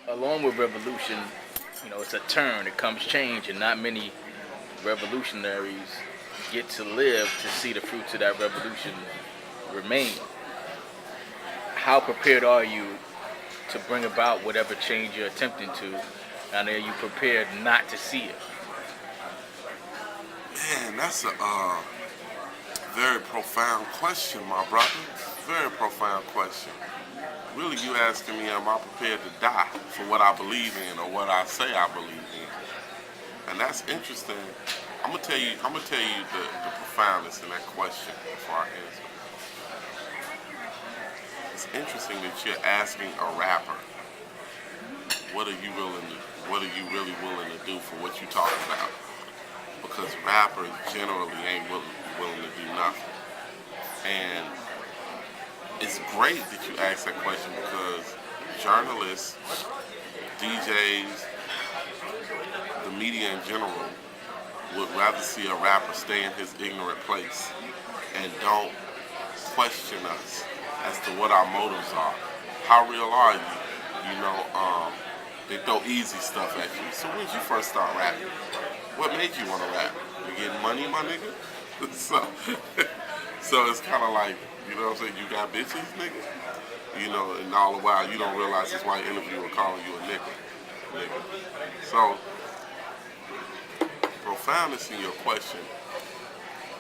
along with revolution, it's a turn. It comes change, and not many revolutionaries get to live to see the fruits of that revolution remain. How prepared are you to bring about whatever change you're attempting to, and are you prepared not to see it? Man, that's a very profound question, my brother. Very profound question. Really, you asking me, am I prepared to die for what I believe in or what I say I believe in? And that's interesting. I'm gonna tell you the profoundness in that question before I answer. It's interesting that you're asking a rapper, what are you willing to, what are you really willing to do for what you talking about? Because rappers generally ain't willing to do nothing. And it's great that you ask that question because journalists, DJs, the media in general would rather see a rapper stay in his ignorant place and don't question us as to what our motives are. How real are you? You know, they throw easy stuff at you. So when did you first start rapping? What made you want to rap? You getting money, my nigga? so, so it's kind of like, you know what I'm saying? You got bitches, nigga? You know, and all the while you don't realize this white interviewer calling you a nigga. So, profoundness in your question,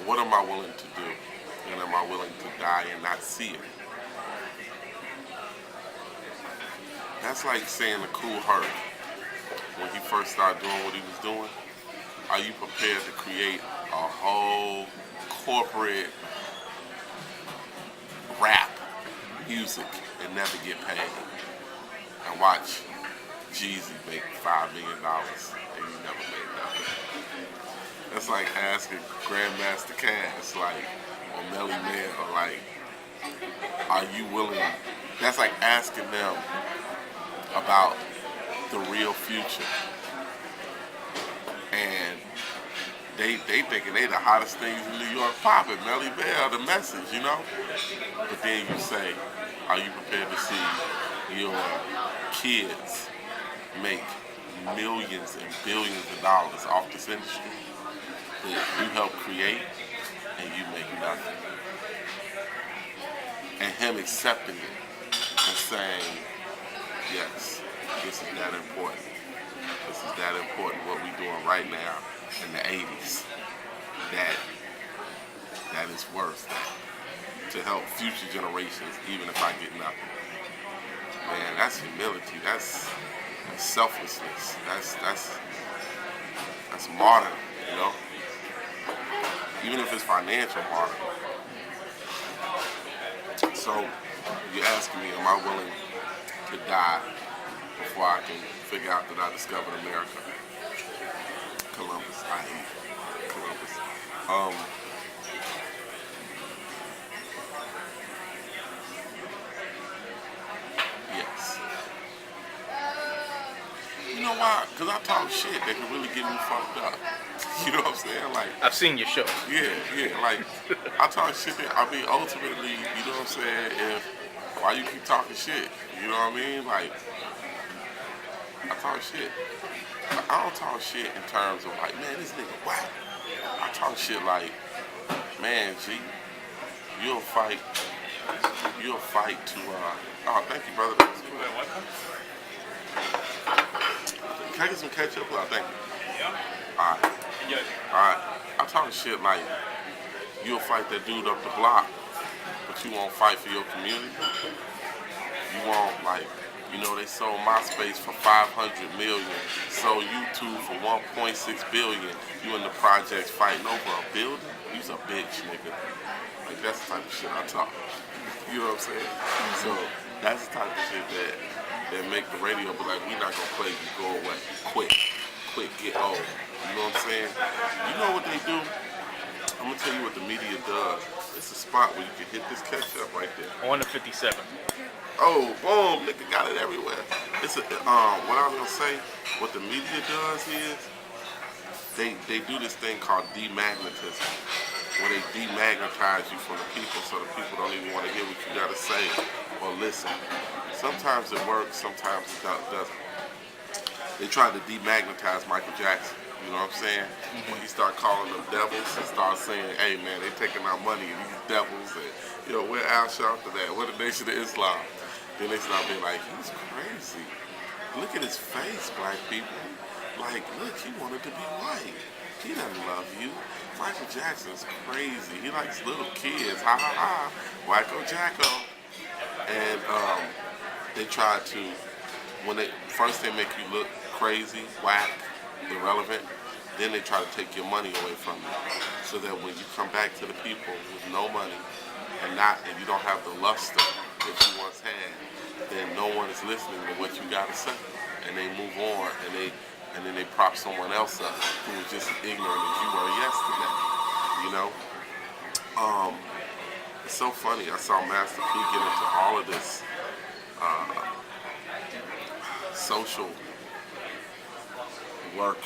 what am I willing to do? And am I willing to die and not see it? That's like saying to Cool Herc, when he first started doing what he was doing, are you prepared to create a whole corporate rap music and never get paid? And watch Jeezy make $5 million and you never made nothing. That's like asking Grandmaster Cass, like, or Melly Mel, like, are you willing? That's like asking them about the real future. And they thinking they the hottest things in New York popping. Melly Mel, the message, you know? But then you say, are you prepared to see your kids make millions and billions of dollars off this industry that you help create and you make nothing? And him accepting it and saying, yes, this is that important. This is that important what we're doing right now in the 80s. That is worth to help future generations, even if I get nothing. Man, that's humility. That's selflessness. That's martyr, you know? Even if it's financial martyr. So you're asking me, am I willing to die before I can figure out that I discovered America? Columbus, I hate Columbus. Yes. You know why? Because I talk shit that can really get me fucked up. You know what I'm saying? Like, I've seen your show. yeah. Like, I talk shit that, I mean, ultimately, you know what I'm saying? Why you keep talking shit? You know what I mean? Like, I talk shit. But I don't talk shit in terms of like, man, this nigga whack. I talk shit like, man, G, you'll fight to, oh, thank you, brother. Can I get some ketchup? Oh, thank you. Alright. Alright. I talk shit like, you'll fight that dude up the block, but you won't fight for your community. You won't, like, you know, they sold MySpace for 500 million, sold YouTube for 1.6 billion. You in the projects fighting over a building? You's a bitch, nigga. Like, that's the type of shit I talk. You know what I'm saying? So that's the type of shit that make the radio be like, we not gonna play you, go away. Quick, get old. You know what I'm saying? You know what they do? I'm gonna tell you what the media does. It's a spot where you can hit this ketchup right there. On the 57. Oh, boom, nigga got it everywhere. It's what I was gonna say, what the media does is they do this thing called demagnetism, where they demagnetize you from the people so the people don't even want to hear what you gotta say or listen. Sometimes it works, sometimes it doesn't. They tried to demagnetize Michael Jackson. You know what I'm saying? When he started calling them devils, he started saying, "Hey man, they taking our money and these devils." And where Al Sharpton at? Where the Nation of Islam? Then they started being like, "He's crazy. Look at his face, black people. Like, look, he wanted to be white. He doesn't love you. Michael Jackson's crazy. He likes little kids. Ha ha ha. Wacko Jacko." And they tried to, when they first they make you look crazy, whack, irrelevant, then they try to take your money away from you, so that when you come back to the people with no money and you don't have the luster that you once had, then no one is listening to what you got to say, and they move on, and then they prop someone else up who was just as ignorant as you were yesterday. It's so funny. I saw Master P get into all of this social work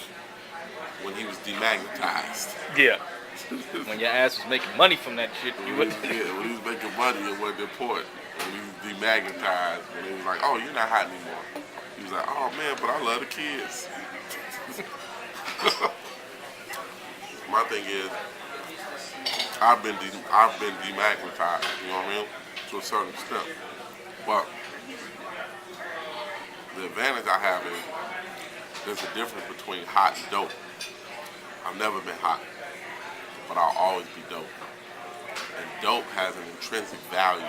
when he was demagnetized. Yeah. When your ass was making money from that shit, you when wouldn't. he was making money, it wasn't important. When he was demagnetized, when he was like, "Oh, you're not hot anymore," he was like, "Oh man, but I love the kids." My thing is, I've been demagnetized. You know what I mean? To a certain extent, but the advantage I have is there's a difference between hot and dope. I've never been hot, but I'll always be dope. And dope has an intrinsic value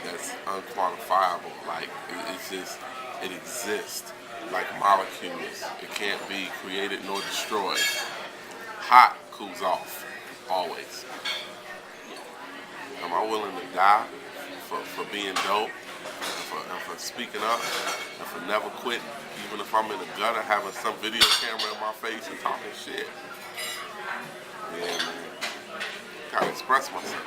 that's unquantifiable. Like, it exists like molecules. It can't be created nor destroyed. Hot cools off, always. Am I willing to die for being dope, and for speaking up, and for never quitting, even if I'm in the gutter having some video camera in my face and talking shit? Yeah, man. Gotta express myself.